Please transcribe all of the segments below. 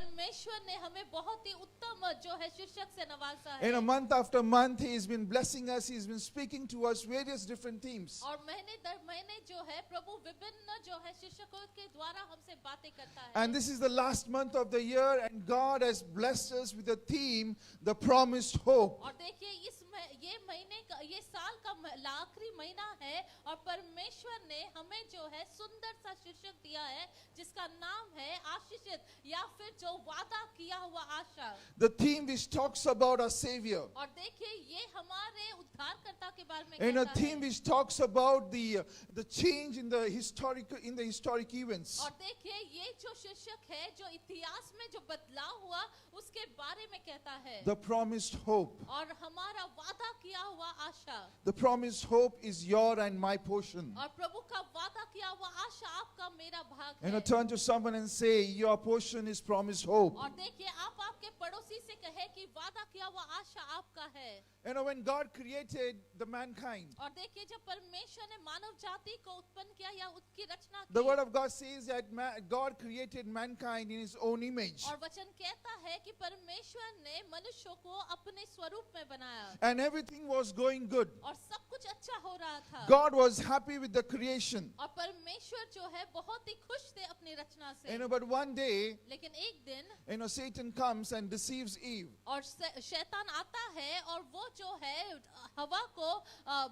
परमेश्वर ने हमें बहुत ही उत्तम जो है शीर्षक से नवाजा है। In a month after month, He has been blessing us. He's been speaking to us various different themes. और महीने दर महीने जो है प्रभु विभिन्न जो है शीर्षकों के द्वारा हमसे बातें करता है। And this is the last month of the year, and God has blessed us with a theme, the promised hope. और देखिए ये महीने का ये साल का आखिरी महीना है और परमेश्वर ने हमें जो है सुंदर सा शीर्षक दिया है जिसका नाम है आशीषित या फिर जो वादा किया हुआ आशा। The theme which talks about our Savior. और देखिए ये हमारे उद्धारकर्ता के बारे में And a कहता theme है। which talks about the change in the historic events. और देखिए ये जो शीर्षक है जो इतिहास में जो बदलाव हुआ उसके बारे में कहता है। The promised hope. और हमारा वादा किया हुआ आशा। The promised hope is your and my portion. और प्रभु का वादा किया हुआ आशा आपका मेरा भाग And है। turn to someone and say, your portion is promised hope. और देखिए आप आपके पड़ोसी से कहे कि वादा किया हुआ आशा आपका है। You know, when God created the mankind, और देखिए जब परमेश्वर ने मानव जाति को उत्पन्न किया या उसकी रचना the की word of God says that God created mankind in His own image. और वचन कहता है कि परमेश्वर ने मनुष्यों को अपने स्वरूप में बनाया And everything was going good. और सब कुछ अच्छा हो रहा था। God was happy with the creation. और परमेश्वर जो है बहुत ही खुश थे अपनी रचना से। You know, but one day, लेकिन एक दिन you know, Satan comes and deceives Eve. और शैतान आता है और वो जो है हवा को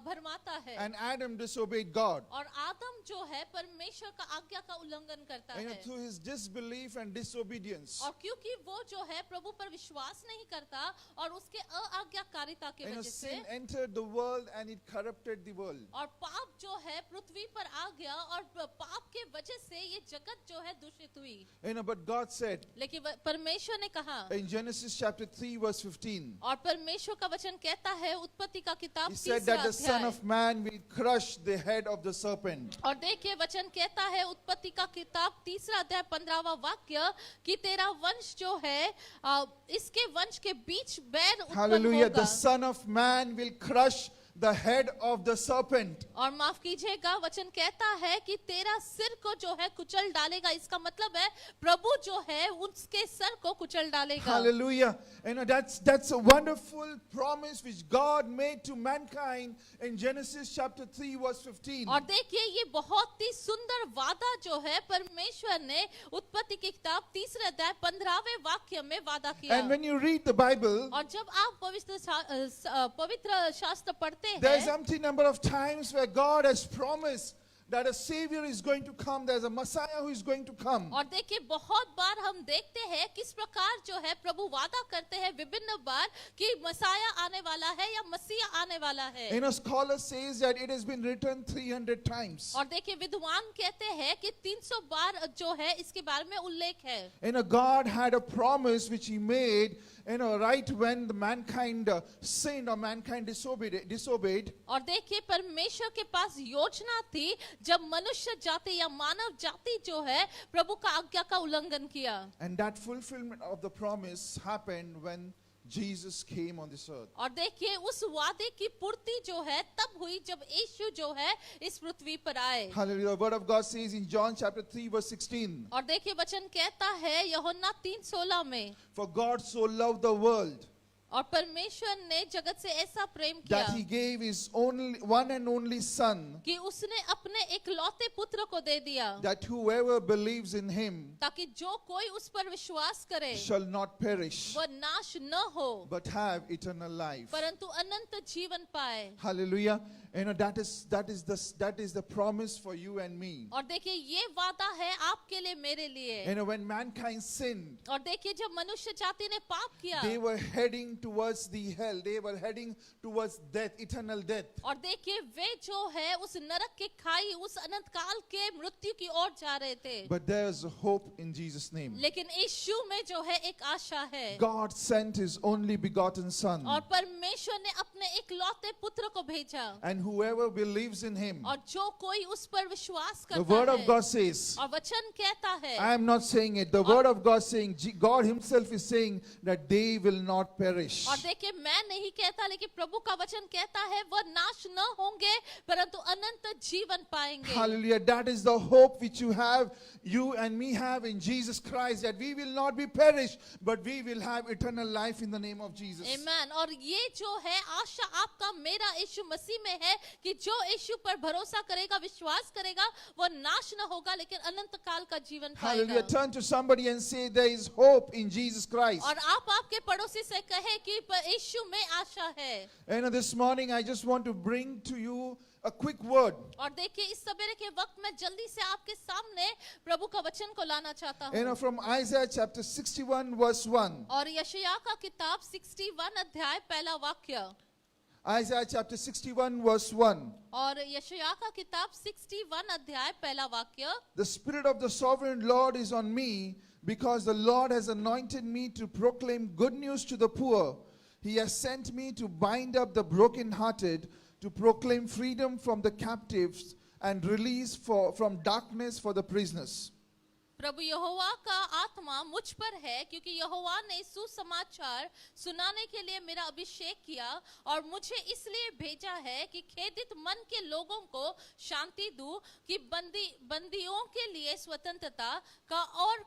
भरमाता है। And Adam disobeyed God. और आदम जो है परमेश्वर का आज्ञा का उल्लंघन करता You know, है। through his disbelief and disobedience. और क्योंकि वो जो है प्रभु पर विश्वास नहीं करता और उसके अआज्ञाकारिता की You know, वजह से sin entered the world and it corrupted the world. और पाप जो है पृथ्वी पर आ गया और पाप के वजह से ये जगत जो है दूषित हुई। You know, but God said लेकिन परमेश्वर ने कहा in Genesis chapter 3 verse 15, और परमेश्वर का वचन कहता है उत्पत्ति का किताब He said 3 that the Son अध्याय। of Man will crush the head of the serpent. और देखिए वचन कहता है उत्पत्ति का किताब 3 अध्याय 15वां वाक्य कि तेरा वंश जो है इसके वंश के बीच बैर उत्पन्न Hallelujah. The होगा। Son of Man will crush the head of the serpent. और माफ कीजिएगा वचन कहता है कि तेरा सिर को जो है कुचल डालेगा। इसका मतलब है प्रभु जो है उसके सर को कुचल डालेगा। Hallelujah. You know, that's a wonderful promise which God made to mankind in Genesis chapter 3 verse 15. और देखिए ये बहुत ही सुंदर वादा जो है परमेश्वर ने उत्पत्ति की किताब 3 अध्याय 15वें वाक्य में वादा किया। And when you read the Bible, और जब आप पवित्र शास्त्र पढ़ते there's हैं empty number of times where God has promised that a Savior is going to come. There's a Messiah who is going to come. और देखिए बहुत बार हम देखते हैं किस प्रकार जो है प्रभु वादा करते हैं विभिन्न बार कि मसाया आने वाला है या मसीहा आने वाला है। You know, scholar says that it has been written 300 times. और देखिए विद्वान कहते हैं कि 300 बार जो है इसके बारे में उल्लेख है। You know, God had a promise which He made, you know, right when the mankind sinned or mankind disobeyed. और देखिए परमेश्वर के पास योजना थी जब मनुष्य जाति या मानव जाति जो है प्रभु का आज्ञा का उल्लंघन किया। And that fulfillment of the promise happened when Jesus came on this earth. और देखिए उस वादे की पूर्ति जो है तब हुई जब यीशु जो है इस पृथ्वी पर आए। Hallelujah. The word of God says in John chapter 3 verse 16. और देखिए वचन कहता है यूहन्ना 3:16 में For God so loved the world और परमेश्वर ने जगत से ऐसा प्रेम किया that He gave His one and only Son, कि उसने अपने एकलौते पुत्र को दे दिया that whoever believes in Him ताकि जो कोई उस पर विश्वास करे shall not perish वह नाश न हो but have eternal life. परंतु अनंत जीवन पाए। Hallelujah. You know, that is the promise for you and me. और देखिए ये वादा है आपके लिए मेरे लिए। You know, when mankind sinned, और देखिए जब मनुष्य जाति ने पाप किया they were heading towards the hell. They were heading towards death, eternal death. और देखिए वे जो है उस नरक के खाई उस अनंत काल के मृत्यु की ओर जा रहे थे। But there's hope in Jesus' name. लेकिन यीशु में जो है एक आशा है। God sent His only begotten Son, और परमेश्वर ने अपने एकलौते पुत्र को भेजा and whoever believes in Him, और जो कोई उस पर विश्वास the करता Word of है God says, और वचन कहता है I am not saying it, the Word of God saying, God Himself is saying that they will not perish. perish. और देखिए मैं नहीं कहता लेकिन प्रभु का वचन कहता है वह नाश न होंगे परंतु अनंत जीवन पाएंगे. Hallelujah. That is the hope which you and me have in Jesus Christ, that we will not be perished, but we will have eternal life in the name of Jesus. Amen. और ये जो है आशा आपका मेरा यीशु मसीह में है कि जो यीशु पर भरोसा करेगा, विश्वास करेगा, वो नाश न होगा लेकिन अनंत काल का जीवन Hallelujah. पाएगा. Turn to somebody and say, there is hope in Jesus Christ. और आप आपके पड़ोसी से कहे कि यीशु में आशा है. And this morning I just want to bring to you a quick word. और देखिए इस सवेरे के वक्त में जल्दी से आपके सामने प्रभु का वचन को लाना चाहता हूँ. From Isaiah chapter 61 verse 1. और यशायाह का किताब 61 अध्याय पहला वाक्य. Isaiah chapter 61 verse 1. और यशायाह का किताब 61 अध्याय पहला वाक्य. The Spirit of the Sovereign Lord is on me, because the Lord has anointed me to proclaim good news to the poor. He has sent me to bind up the brokenhearted, to proclaim freedom from the captives and release from darkness for the prisoners. प्रभु यहोवा का आत्मा मुझ पर है क्योंकि यहोवा ने सुसमाचार सुनाने के लिए मेरा अभिषेक किया और मुझे इसलिए भेजा है कि खेदित मन के लोगों को शांति दूं, कि बंदियों के लिए स्वतंत्रता का और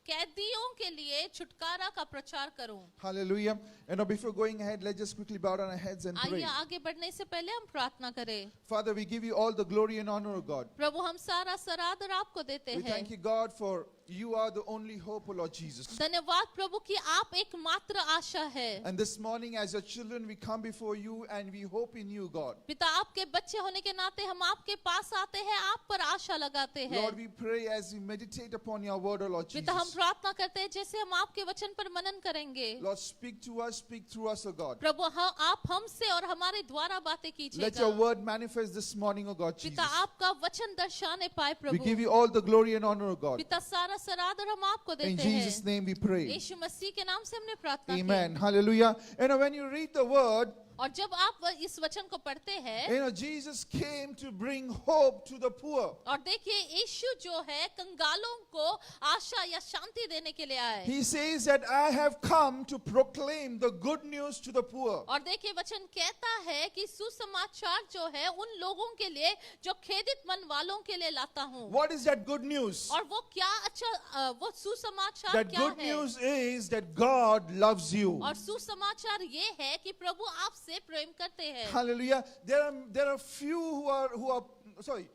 कैदियों के लिए छुटकारा का प्रचार करूं. Hallelujah. And now before going ahead, let's just quickly bow down our heads and pray. आइए आगे बढ़ने से पहले हम प्रार्थना करें. Father, we give you all the glory and honor, O God. प्रभु हम सारा सरादर आपको देते We हैं. thank you, God, for you are the only hope, O Lord Jesus. धन्यवाद प्रभु कि आप एकमात्र आशा है. And this morning, as your children, we come before you and we hope in you, God. पिता आपके बच्चे होने के नाते हम आपके पास आते हैं, आप पर आशा लगाते हैं. Lord, we pray as we meditate upon your word, O Lord Jesus. पिता हम प्रार्थना करते हैं जैसे हम आपके वचन पर मनन करेंगे. Lord, speak to us, speak through us, O God. प्रभु आप हमसे और हमारे द्वारा बातें Let your कीजिएगा. word manifest this morning, O God Jesus. पिता आपका वचन दर्शाने पाए We give Prabhu. you all the glory and honor, O God. पिता सारा सरादर हम आपको In देते Jesus' हैं. name we pray. यीशु मसीह के नाम से हमने प्रार्थना की. Amen. Hallelujah. When you read the word, और जब आप इस वचन को पढ़ते हैं, Jesus came to bring hope to the poor. और देखिए यीशु जो है कंगालों को आशा या शांति देने के लिए आए. He says that I have come to proclaim the good news to the poor. और देखिए वचन कहता है कि सुसमाचार जो है उन लोगों के लिए जो खेदित मन वालों के लिए लाता हूँ. What is that good news? और वो क्या अच्छा वो सुसमाचार That क्या good है? news is that God loves you. और सुसमाचार ये है कि प्रभु आपसे प्रेम करते हैं. Hallelujah. There are few who are sorry.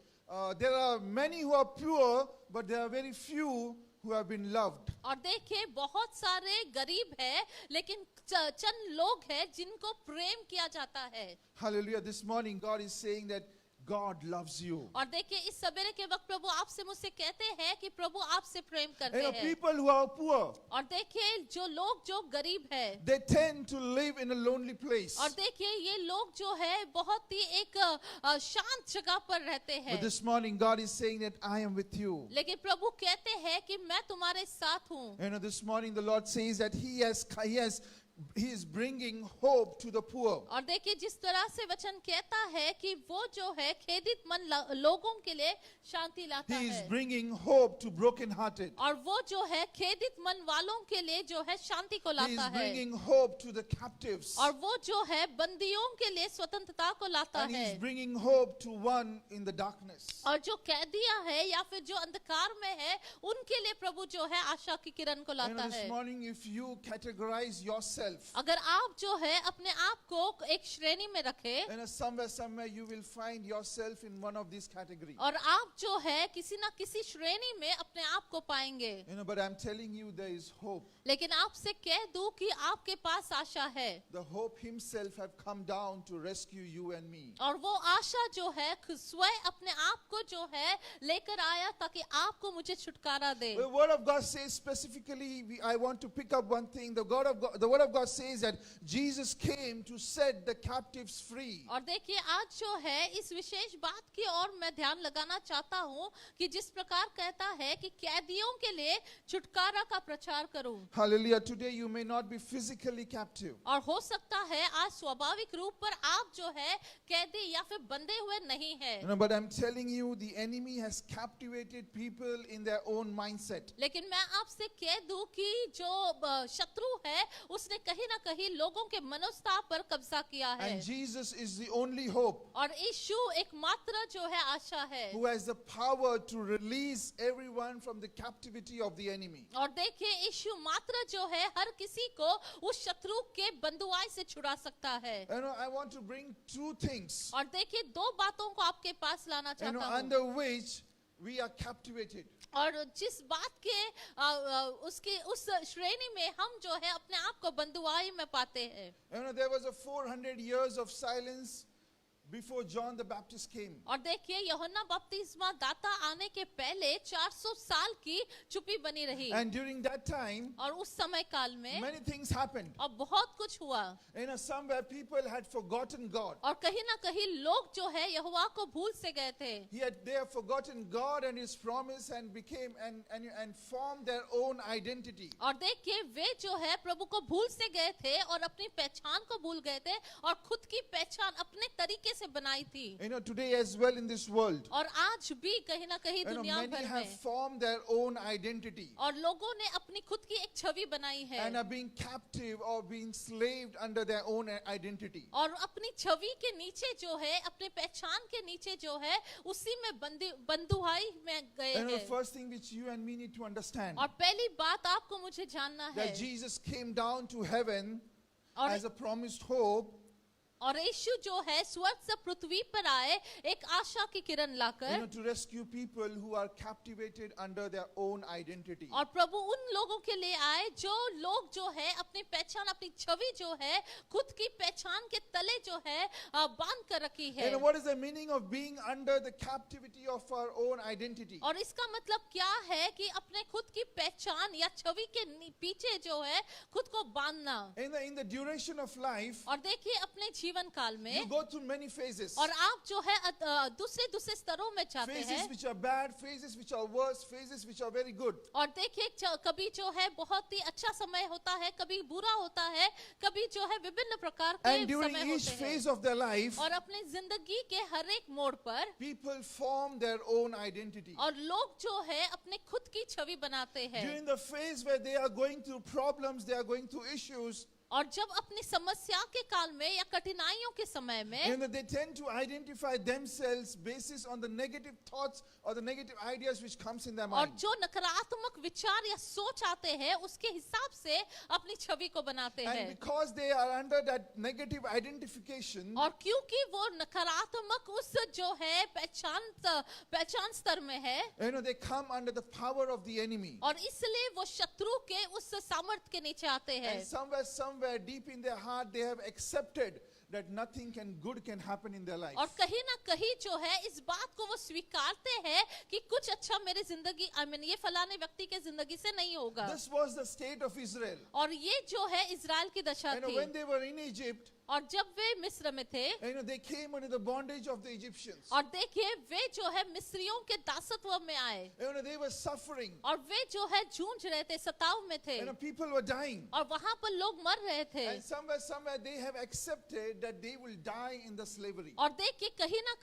There are many who are pure, but there are very few who have been loved. और देखिए बहुत सारे गरीब हैं लेकिन चंद लोग हैं जिनको प्रेम किया जाता है. Hallelujah. This morning God is saying that God loves you. और देखिए इस सवेरे के वक्त प्रभु आपसे मुझसे कहते हैं कि प्रभु आपसे प्रेम करते हैं. People who are poor, और देखिए जो लोग जो गरीब है, they tend to live in a lonely place. और देखिए ये लोग जो है बहुत ही एक शांत जगह पर रहते हैं. But this morning God is saying that I am with you. लेकिन प्रभु कहते हैं कि मैं तुम्हारे साथ हूँ. This morning the Lord says that He is bringing hope to the poor. और देखिए जिस तरह से वचन कहता है कि वो जो है खेदित मन लोगों के लिए शांति लाता He is है. bringing hope to brokenhearted. और वो जो है खेदित मन वालों के लिए जो है शांति को He is लाता है. bringing hope to the captives. और वो जो है बंदियों के लिए स्वतंत्रता को लाता And He है. is bringing hope to one in the darkness. और जो कैदियां है या फिर जो अंधकार में है उनके लिए प्रभु जो है आशा की किरण को लाता This है. morning if you categorize yourself, अगर आप जो है अपने आप को एक श्रेणी में रखे, somewhere you will find yourself in one of these categories. और आप जो है किसी ना किसी श्रेणी में अपने आप को पाएंगे. But I'm telling you there is hope. लेकिन आपसे कह दूं कि आपके पास आशा है. The hope himself have come down to rescue you and me. और वो आशा जो है स्वयं अपने आप को जो है लेकर आया ताकि आपको मुझे छुटकारा दे. The word of God says specifically, I want to pick up one thing. The word of God says that Jesus came to set the captives free. और देखिए आज जो है इस विशेष बात की ओर मैं ध्यान लगाना चाहता हूँ कि जिस प्रकार कहता है कि कैदियों के लिए छुटकारा का प्रचार करूं. Hallelujah. Today you may not be physically captive. और हो सकता है आज स्वाभाविक रूप पर आप जो है कैदी या फिर बंधे हुए नहीं हैं. But I'm telling you, the enemy has captivated people in their own mindset. लेकिन मैं आपसे कह दूं कि जो शत्रु है उसने कहीं ना कहीं लोगों के मनोस्ताव पर कब्जा किया है। And Jesus is the only hope और यीशु एकमात्र जो है आशा है, who has the power to release everyone from the captivity of the enemy. और देखिए यीशु मात्र जो है हर किसी को उस शत्रु के बंधुआई से छुड़ा सकता है। I want to bring two things, और देखिए दो बातों को आपके पास लाना चाहता हूँ, under which we are captivated. और जिस बात के उसकी उस श्रेणी में हम जो है अपने आप को बंधुआई में पाते हैं। There was a 400 years of silence before John the Baptist came. और देखिए यूहन्ना बपतिस्मा दाता आने के पहले 400 साल की चुप्पी बनी रही। And during that time, और उस समय काल में many things happened. और बहुत कुछ हुआ। Somewhere people had forgotten God. और कहीं ना कहीं लोग जो है यहोवा को भूल से गए थे। They have forgotten God and His promise and became and formed their own identity. और देखिए वे जो है प्रभु को भूल से गए थे और अपनी पहचान को भूल गए थे और खुद की पहचान अपने तरीके से बनाई थी। Today as well in this world, और आज भी कहीं ना कहीं दुनिया many भर have में formed their own identity और लोगों ने अपनी खुद की एक छवि बनाई है and are being captive or being slaved under their own identity. और अपनी छवि के नीचे जो है अपने पहचान के नीचे जो है उसी में बंधुआई में गए The हैं। first thing which you and me need to understand, और पहली बात आपको मुझे जानना है, that Jesus came down to heaven और as a promised hope, और यीशु जो है स्वर्ग से पृथ्वी पर आए एक आशा की किरण लाकर, to rescue people who are captivated under their own identity. और प्रभु उन लोगों के लिए आए जो लोग जो है अपनी पहचान अपनी छवि जो है खुद की पहचान के तले जो है बांध कर रखी है। What is the meaning of being under the captivity of our own identity? और इसका मतलब क्या है कि अपने खुद की पहचान या छवि के पीछे जो है खुद को बांधना। In the duration of life, और देखिए अपने जीवन काल में you go through many phases. और आप जो है दूसरे दूसरे स्तरों में जाते Phases हैं, which are bad, phases which are worse, phases which are very good. और देखिए कभी जो है बहुत ही अच्छा समय होता है, कभी बुरा होता है, कभी जो है विभिन्न प्रकार के And during समय each होते phase हैं। of their life, और अपनी जिंदगी के हर एक मोड़ पर people form their own identity. और लोग जो है अपने खुद की छवि बनाते हैं। During the phase where they are going through problems, they are going through issues, और जब अपनी समस्या के काल में या कठिनाइयों के समय में they tend to identify themselves basis on the negative thoughts or the negative ideas which comes in their और mind. जो नकारात्मक विचार या सोच आते हैं उसके हिसाब से अपनी छवि को बनाते And हैं। because they are under that negative identification, और क्योंकि वो नकारात्मक उस जो है पहचान स्तर में है, they come under the power of the enemy. और इसलिए वो शत्रु के उस सामर्थ्य के नीचे आते हैं। And somewhere deep in their heart, they have accepted that nothing good can happen in their life. और कहीं ना कहीं जो है इस बात को वो स्वीकारते हैं कि कुछ अच्छा मेरे जिंदगी ये फलाने व्यक्ति के जिंदगी से नहीं होगा। This was the state of Israel. और ये जो है इजराइल की दशा थी। When they were in Egypt, और जब वे मिस्र में थे, they came under the bondage of the Egyptians. और देखिए वे जो है मिस्रियों के दासत्व में आए, They were suffering. और वे जो है जूझ रहे थे, सताव में थे, People were dying. और वहां पर लोग मर रहे थे। And somewhere they have accepted that they will die in the slavery. और देखिए कहीं ना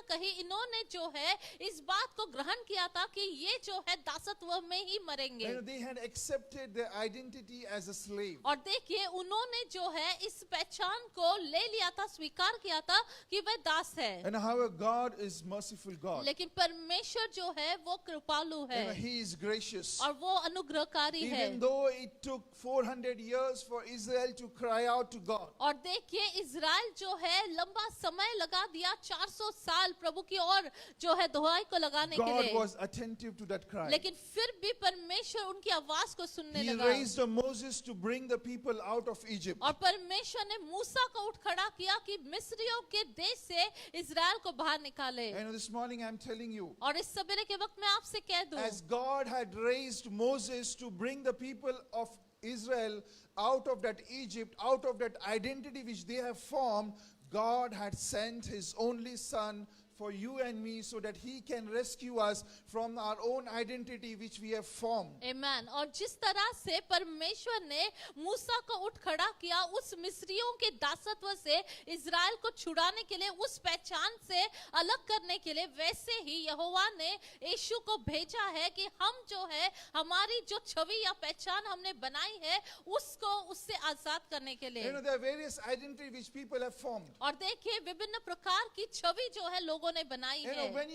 कहीं इन्होंने जो है इस बात को ग्रहण किया था कि ये जो है दासत्व में ही मरेंगे। They had accepted their identity as a slave. और देखिए उन्होंने जो है इस पहचान को ले लिया था, स्वीकार किया था कि वह दास है। And however, God is merciful God. लेकिन परमेश्वर जो है वो कृपालु है, He is gracious. और वो अनुग्रहकारी है। Even though it took 400 years for Israel to cry out to God. और देखिए इजराइल जो है लंबा समय लगा दिया, 400 साल प्रभु की ओर जो है दुहाई को लगाने के God लिए, was attentive to that cry. लेकिन फिर भी परमेश्वर उनकी आवाज को सुनने He लगा। raised up Moses to bring the people out of Egypt. और परमेश्वर ने मूसा को उठ खड़ा किया कि मिस्रियों के देश से इजराइल को बाहर निकाले। And this morning I'm telling you, और इस सवेरे के वक्त मैं आपसे कह दूं, as God had raised Moses to bring the people of Israel out of that Egypt, out of that identity which they have formed, God had sent His only Son for you and me so that he can rescue us from our own identity which we have formed. Amen. और जिस तरह से परमेश्वर ने मूसा को उठ खड़ा किया उस मिस्रियों के दासत्व से इजराइल को छुड़ाने के लिए, उस पहचान से अलग करने के लिए, वैसे ही यहोवा ने यीशु को भेजा है कि हम जो है हमारी जो छवि या पहचान हमने बनाई है उसको उससे आजाद करने के लिए। There are various identities which people have formed. और देखिए विभिन्न प्रकार की छवि जो है लोगों ने बनाई है। When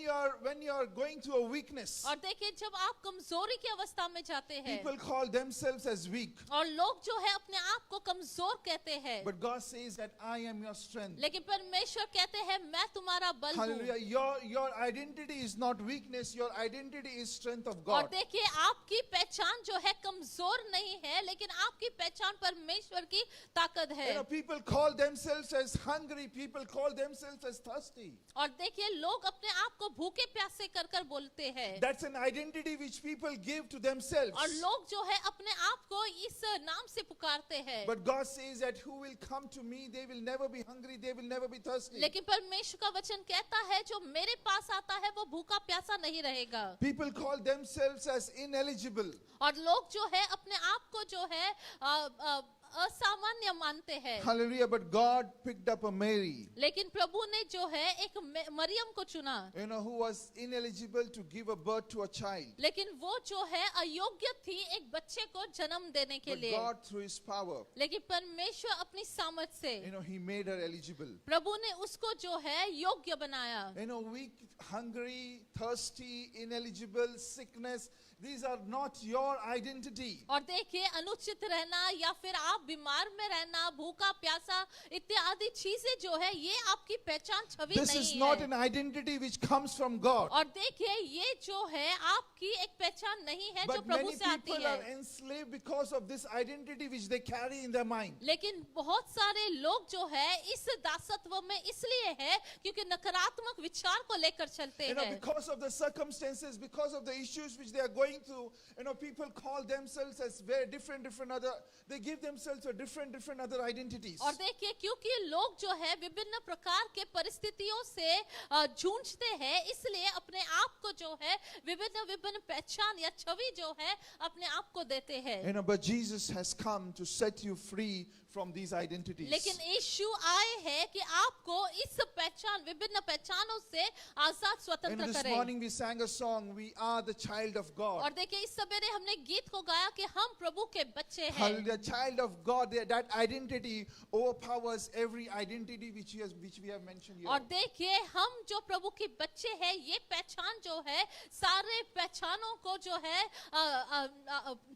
you are going through a weakness, और देखिए जब आप कमजोरी की अवस्था में जाते हैं, people call themselves as weak. और लोग जो है अपने आप को कमजोर कहते हैं, But God says that I am your strength. लेकिन परमेश्वर कहते हैं मैं तुम्हारा बल हूँ। Hallelujah. Your identity is not weakness. Your identity is strength of और God. देखिए आपकी पहचान जो है कमजोर नहीं है, लेकिन आपकी पहचान परमेश्वर की ताकत है। People call themselves as hungry. People call themselves as thirsty. और देखिए लोग अपने आप को भूखे प्यासे कर कर बोलते हैं। That's an identity which people give to themselves. और लोग जो है अपने आप को इस नाम से पुकारते हैं। But God says that who will come to me, they will never be hungry, they will never be thirsty. लेकिन परमेश्वर का वचन कहता है जो मेरे पास आता है वो भूखा प्यासा नहीं रहेगा। People call themselves as ineligible. और लोग जो है अपने आप को जो है असामान्य मानते हैं। Hallelujah. But God picked up a Mary, लेकिन प्रभु ने जो है एक मरियम को चुना, who was ineligible to give a birth to a child. लेकिन वो जो है अयोग्य थी एक बच्चे को जन्म देने के But लिए। God, through His power, लेकिन परमेश्वर अपनी सामर्थ से He made her eligible. प्रभु ने उसको जो है योग्य बनाया। Weak, hungry, thirsty, ineligible, sickness, these are not your identity. और देखिए अनुचित रहना या फिर आप बीमार में रहना, भूखा प्यासा इत्यादि चीजें जो है ये आपकी पहचान छवि This नहीं is not है। an identity which comes from God. और देखिए ये जो है आपकी एक पहचान नहीं है जो But प्रभु many से आती people है। are enslaved because of this identity which they carry in their mind. लेकिन बहुत सारे लोग जो है इस दासत्व में इसलिए है क्योंकि नकारात्मक विचार को लेकर चलते हैं। Because of the circumstances, because of the issues which they are going through, people call themselves as very different other, they give themselves a different other identities. और देखिए क्योंकि लोग जो है विभिन्न प्रकार के परिस्थितियों से जूझते हैं, इसलिए अपने आप को जो है विभिन्न पहचान या छवि जो है अपने आप को देते हैं। But Jesus has come to set you free from these identities. लेकिन यीशु आए हैं कि आपको इस पहचान विभिन्न पहचानों से आजाद स्वतंत्र This करें। morning we sang a song, we are the child of God. और देखिए इस सवेरे हमने गीत को गाया कि हम प्रभु के बच्चे हैं। Hallelujah. Child of God, that identity overpowers every identity which we have mentioned here. और देखिए हम जो प्रभु के बच्चे हैं ये पहचान जो है सारे पहचानों को जो है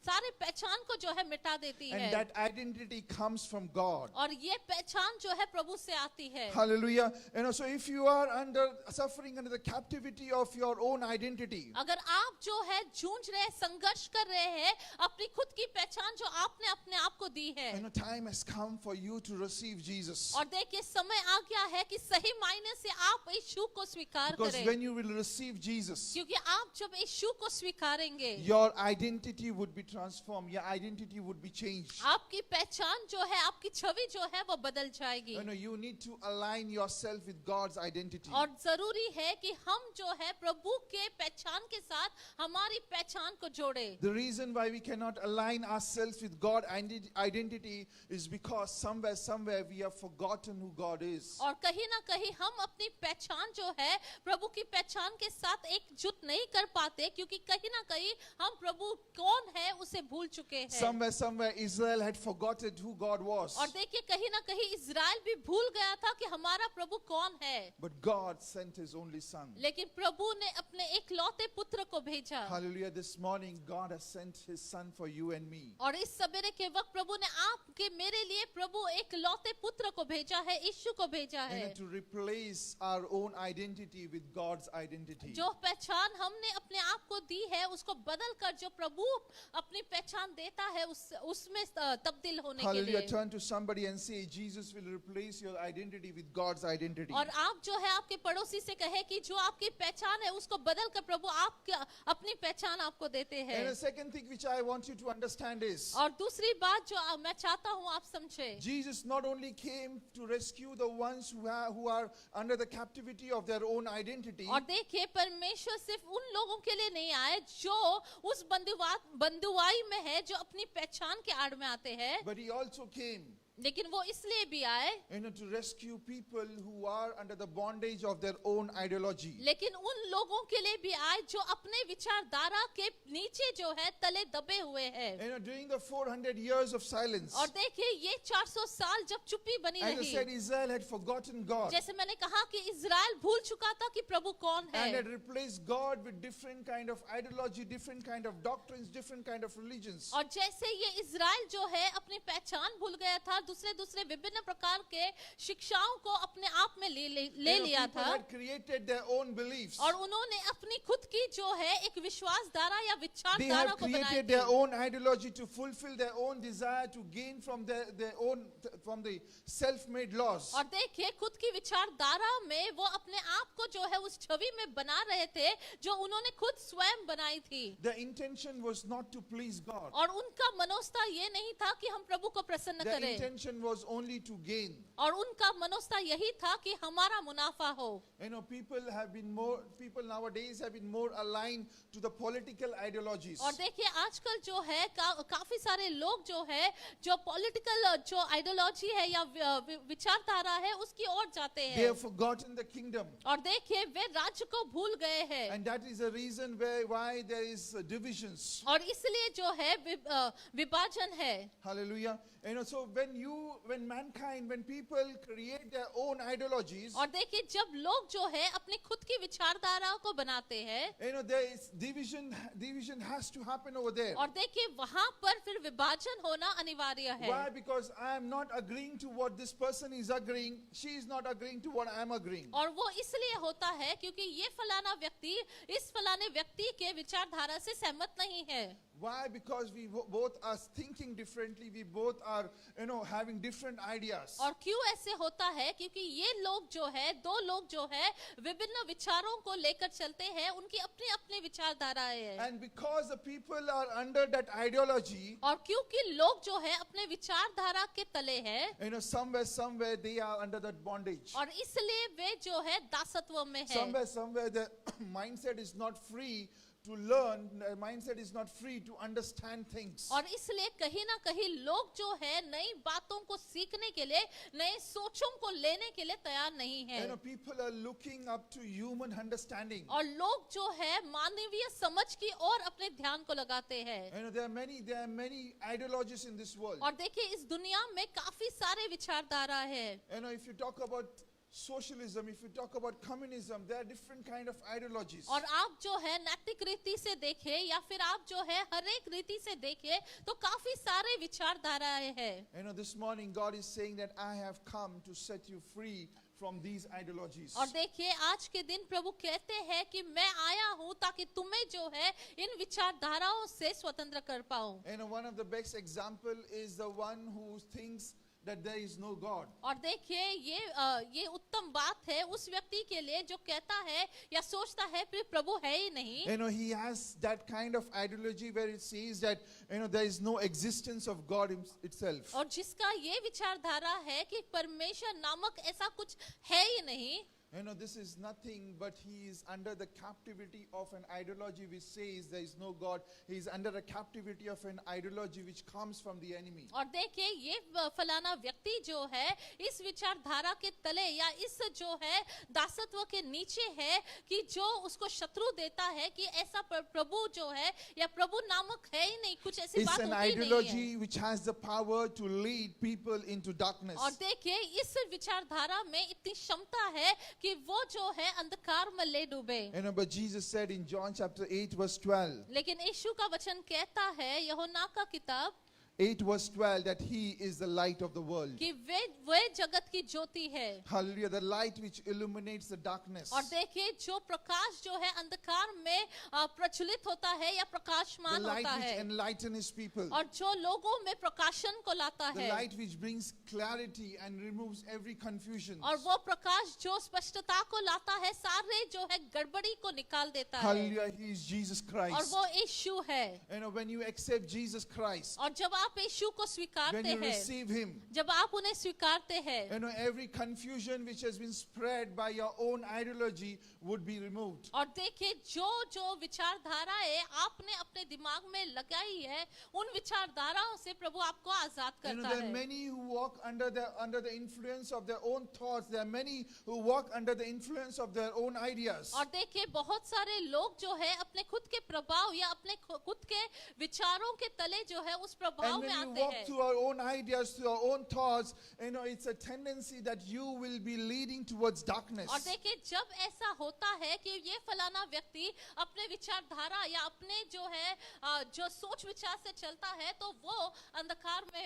सारे पहचान को जो है मिटा देती है। And that identity comes from God. और ये पहचान जो है प्रभु से आती है। Hallelujah. So if you are suffering under the captivity of your own identity, अगर आप जो है जूझ रहे संघर्ष कर रहे हैं अपनी खुद की पहचान जो आपने अपने आप को दी है, time has come for you to receive Jesus. और देखिए समय आ गया है कि सही मायने से आप यीशु को स्वीकार Because करें। when you will receive Jesus, क्योंकि आप जब यीशु को स्वीकारेंगे your identity would be transformed. Your identity would be changed. आपकी पहचान जो है आपकी छवि जो है वो बदल जाएगी। You need to align yourself with God's identity. और जरूरी है कि हम जो है प्रभु के पहचान के साथ हमारी पहचान को जोड़े। The reason why we cannot align ourselves with God's identity is because somewhere we have forgotten who God is. और कहीं ना कहीं हम अपनी पहचान जो है प्रभु की पहचान के साथ एकजुट नहीं कर पाते क्योंकि कहीं ना कहीं हम प्रभु कौन है उसे भूल चुके हैं। Somewhere Israel had forgotten who God was. और देखिए कहीं ना कहीं इज़राइल भी भूल गया था कि हमारा प्रभु कौन है। But God sent His only Son. लेकिन प्रभु ने अपने एकलौते पुत्र को भेजा। Hallelujah. This morning God has sent His Son for you and me. और इस सवेरे के वक्त प्रभु ने आपके मेरे लिए प्रभु एकलौते पुत्र को भेजा है, यीशु को भेजा है। To replace our own identity with God's identity. जो पहचान हमने अपने आप को दी है उसको बदल कर जो प्रभु अपनी पहचान देता है उसमें तब्दील होने के Hallelujah. लिए। Turn to somebody and say, Jesus will replace your identity with God's identity. और आप जो है आपके पड़ोसी से कहे कि जो आपकी पहचान है उसको बदल कर प्रभु आप अपनी पहचान आपको देते हैं। And the second thing which I want you to understand is this. और दूसरी बात जो मैं चाहता हूँ आप समझे, Jesus not only came to rescue the ones who are under the captivity of their own identity, और देखिए परमेश्वर सिर्फ उन लोगों के लिए नहीं आए जो उस बंधुआई में है, जो अपनी पहचान के आड़ में आते हैं, but he also came, लेकिन वो इसलिए भी आए to rescue people who are under the bondage of their own ideology. लेकिन उन लोगों के लिए भी आए जो अपने विचारधारा के नीचे जो है तले दबे हुए हैं। During the 400 years of silence, और देखिए ये 400 साल जब चुप्पी बनी as I रही, said, Israel had forgotten God जैसे मैंने कहा कि इजराइल भूल चुका था कि प्रभु कौन and had है, replaced God with different kind of ideology, different kind of doctrines, different kind of religions. और जैसे ये इजराइल जो है अपनी पहचान भूल गया था, दूसरे विभिन्न प्रकार के शिक्षाओं को अपने आप में ले लिया People था, had created their own beliefs. और उन्होंने अपनी खुद की जो है एक विश्वासधारा या They विचारधारा have को बनाई created थी, their own ideology to fulfill their own desire to gain from their own from the self-made laws. और देखिए खुद की विचारधारा में वो अपने आप को जो है उस छवि में बना रहे थे जो उन्होंने खुद स्वयं बनाई थी, The intention was not to please God. और उनका मनोस्था ये नहीं था कि हम प्रभु को प्रसन्न The करें, intention was only to gain. और उनका मनोस्था यही था कि हमारा मुनाफा हो। People nowadays have been more aligned to the political ideologies. और देखिए आजकल जो है काफी सारे लोग जो है जो पॉलिटिकल जो आइडियोलॉजी है या विचारधारा है उसकी ओर जाते They हैं, have forgotten the kingdom. और देखिए वे राज्य को भूल गए हैं, And that is the reason why there is divisions. और इसलिए जो है विभाजन है। Hallelujah. So when people create their own ideologies, और देखिए जब लोग जो है अपनी खुद की विचारधारा को बनाते हैं, there is division has to happen over there. और देखिए वहां पर फिर विभाजन होना अनिवार्य है। Why? Because I am not agreeing to what this person is agreeing. She is not agreeing to what I am agreeing. और वो इसलिए होता है क्योंकि ये फलाना व्यक्ति इस फलाने व्यक्ति के विचारधारा से सहमत नहीं है। Why? Because we both are thinking differently. We both are, having different ideas. और क्यों ऐसे होता है? क्योंकि ये लोग जो है, दो लोग जो है विभिन्न विचारों को लेकर चलते हैं, उनकी अपनी अपनी विचारधाराएं हैं। And because the people are under that ideology, और क्योंकि लोग जो है अपने विचारधारा के तले हैं, somewhere they are under that bondage. और इसलिए वे जो है दासत्व में है। Somewhere the mindset is not free to learn. The mindset is not free to understand things. और इसलिए कहीं ना कहीं लोग जो है नई बातों को सीखने के लिए, नए सोचों को लेने के लिए तैयार नहीं है। People are looking up to human understanding. और लोग जो है मानवीय समझ की ओर अपने ध्यान को लगाते हैं। There are many ideologies in this world. और देखिए इस दुनिया में काफी सारे विचारधारा है। If you talk about socialism, if you talk about communism, there are different kind of ideologies. और आप जो है नैतिक रीति से देखें या फिर आप जो है हर एक रीति से देखें तो काफी सारे विचारधाराएं हैं। This morning God is saying that I have come to set you free from these ideologies. और देखिए आज के दिन प्रभु कहते हैं कि मैं आया हूँ ताकि तुम्हें जो है इन विचारधाराओं से स्वतंत्र कर पाऊं। One of the best example is the one who thinks that there is no God. और देखिए ये उत्तम बात है उस व्यक्ति के लिए जो कहता है या सोचता है कि प्रभु है ही नहीं। He has that kind of ideology where it says that there is no existence of God itself. और जिसका ये विचारधारा है कि परमेश्वर नामक ऐसा कुछ है ही नहीं। This is nothing but he is under the captivity of an ideology which says there is no God. He is under the captivity of an ideology which comes from the enemy. और देखिए ये फलाना व्यक्ति जो है इस विचारधारा के तले या इस जो है दासत्व के नीचे है कि जो उसको शत्रु देता है कि ऐसा प्रभु जो है या प्रभु नामक है ही नहीं, कुछ ऐसी बात होती नहीं है। It's an ideology which has the power to lead people into darkness. और देखिए इस विचारधारा में इतनी क्षमता है कि वो जो है अंधकार में ले डूबे। But Jesus said in John chapter 8 verse 12. लेकिन यीशु का वचन कहता है यूहन्ना का किताब 8 verse 12 that he is the light of the world. कि वे जगत की ज्योति है। Hallelujah. The light which illuminates the darkness. और देखिए जो प्रकाश जो है अंधकार में प्रज्वलित होता है या The प्रकाशमान light होता which है, enlightens his people. और जो लोगों में प्रकाशन को लाता The है, light which brings clarity and removes every confusion. और वो प्रकाश जो स्पष्टता को लाता है, सारे जो है गड़बड़ी को निकाल देता है, Hallelujah. He is Jesus और Christ. वो यीशु है। You know, when you accept Jesus Christ, और जब आप यीशु को when स्वीकारते you हैं, receive him, जब आप उन्हें स्वीकारते हैं, you know, every confusion which has been spread by your own ideology would be removed. और देखिए जो जो विचारधाराएं आपने अपने दिमाग में लगाई है, उन विचारधाराओं से प्रभु आपको आजाद You know, करता there are है। many who walk under the influence of their own thoughts. There are many who walk under the influence of their own ideas. और देखिए बहुत सारे लोग जो है अपने खुद के प्रभाव या अपने खुद के विचारों के तले जो है उस प्रभाव And में when you आते walk हैं। through our own ideas, through our own thoughts, you know, it's a tendency that you will be leading towards darkness. और देखिए जब ऐसा होता है कि ये फलाना व्यक्ति अपने विचारधारा या अपने जो है जो सोच विचार से चलता है, तो वो अंधकार में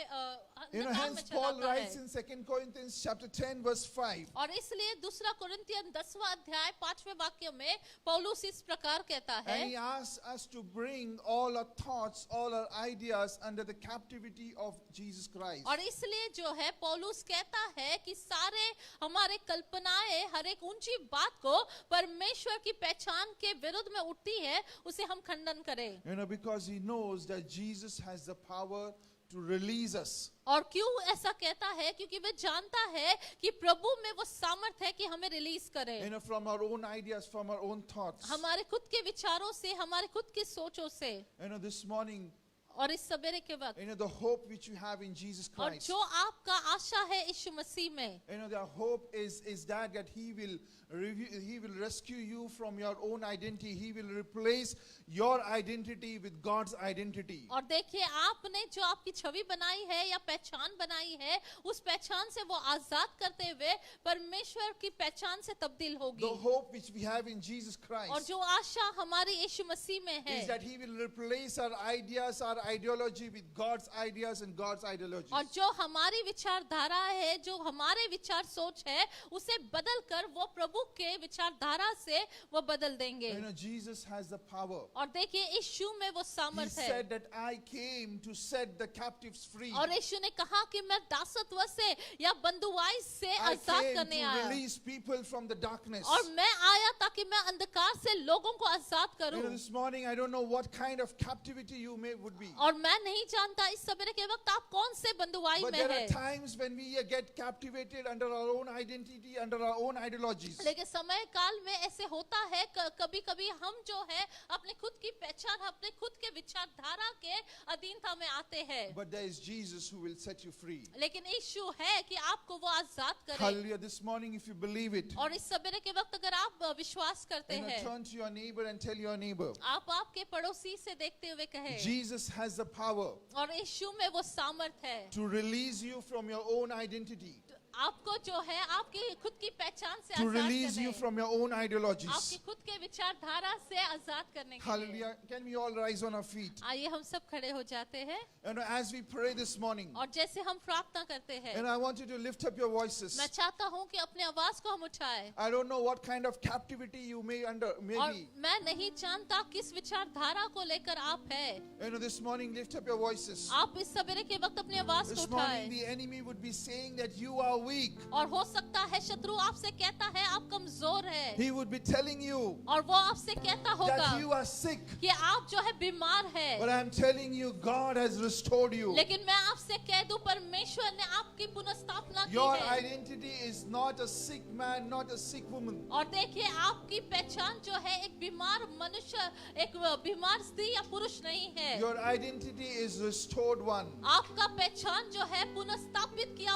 You know, अंधकार में hence Paul चलाता writes है। in 2 Corinthians chapter 10 verse 5. और इसलिए दूसरा कुरिन्थियन 10वां अध्याय 5वें वाक्य में पौलुस इस प्रकार कहता है, And he asks us to bring all our thoughts, all our ideas under the captivity of Jesus Christ. और इसलिए जो है पौलुस कहता है कि सारे हमारे कल्पनाएं हर एक ऊंची बात को परमेश्वर की पहचान के विरुद्ध में उठती है, उसे हम खंडन करें। You know, because he knows that Jesus has the power to release us. और क्यों ऐसा कहता है? क्योंकि वह जानता है कि प्रभु में वो सामर्थ है कि हमें रिलीज करे, You know, from our own ideas, from our own thoughts. हमारे खुद के विचारों से, हमारे खुद की सोचों से। You know, this morning, और इस सवेरे के वक्त, you know, the hope which you have in Jesus और Christ. जो आपका आशा है यीशु मसीह में, You know, the hope is that he will rescue you from your own identity. He will replace your identity with God's identity. और देखिए आपने जो आपकी छवि बनाई है या पहचान बनाई है, उस पहचान से वो आजाद करते हुए परमेश्वर की पहचान से तब्दील The होगी। hope which we have in Jesus और Christ जो आशा हमारी यीशु मसीह में is है, that he will replace our ideas, our ideology with God's ideas and God's ideologies. और जो हमारी विचारधारा है, जो हमारे विचार सोच है, उसे बदल कर वो प्रभु के विचारधारा से वो बदल देंगे। You know, Jesus has the power. और देखिए यीशु में वो He सामर्थ है। said that I came to set the captives free. और यीशु ने कहा कि मैं दासत्व से या बंधुआई से I आजाद came करने to आया, release people from the darkness. और मैं आया ताकि मैं अंधकार से लोगों को आजाद You know, करूं। this morning I don't know what kind of captivity you would be. और मैं नहीं जानता इस सवेरे के वक्त आप कौन से बंधुआई But में there are है, times when we get captivated under our own identity, under our own ideologies. लेकिन समय काल में ऐसे होता है कभी कभी हम जो है अपने खुद की पहचान, अपने खुद के विचारधारा के अधीनता में आते हैं। But there is Jesus who will set you free. लेकिन यीशु है कि आपको वो आजाद करे। Hallelujah. This morning, if you believe it, और इस सवेरे के वक्त अगर आप विश्वास करते you know, हैं, turn to your neighbor and tell your neighbor, आप आपके पड़ोसी से देखते हुए कहें, Jesus has the power और यीशु में वो सामर्थ है to release you from your own identity, आपको जो है आपकी खुद की पहचान से to आजाद release करने, you from your own आपकी ideologies. खुद के विचारधारा से आजाद करने के लिए। Hallelujah. Can we all rise on our feet? आइए हम सब खड़े हो जाते हैं, And as we pray this morning, और जैसे हम प्रार्थना करते हैं, and I want you to lift up your voices. मैं चाहता हूँ कि अपने आवाज को हम उठाएं। I don't know what kind of captivity you may और be. मैं नहीं जानता किस विचारधारा को लेकर आप हैं। You know, this morning, lift up your voices. आप इस सवेरे के वक्त अपनी आवाज को This morning, उठाएं। the enemy would be saying that you are weak. और हो सकता है शत्रु आपसे कहता है आप कमजोर हैं, He would be telling you और वो आपसे कहता होगा that you are sick. कि आप जो है बीमार हैं। But I'm telling you, God has restored you. लेकिन मैं आपसे कह दूं परमेश्वर ने आपकी पुनर्स्थापना की Your है। identity is not a sick man, not a sick woman. और देखिए आपकी पहचान जो है एक बीमार मनुष्य, एक बीमार स्त्री या पुरुष नहीं है। Your identity is restored one. आपका पहचान जो है पुनर्स्थापित किया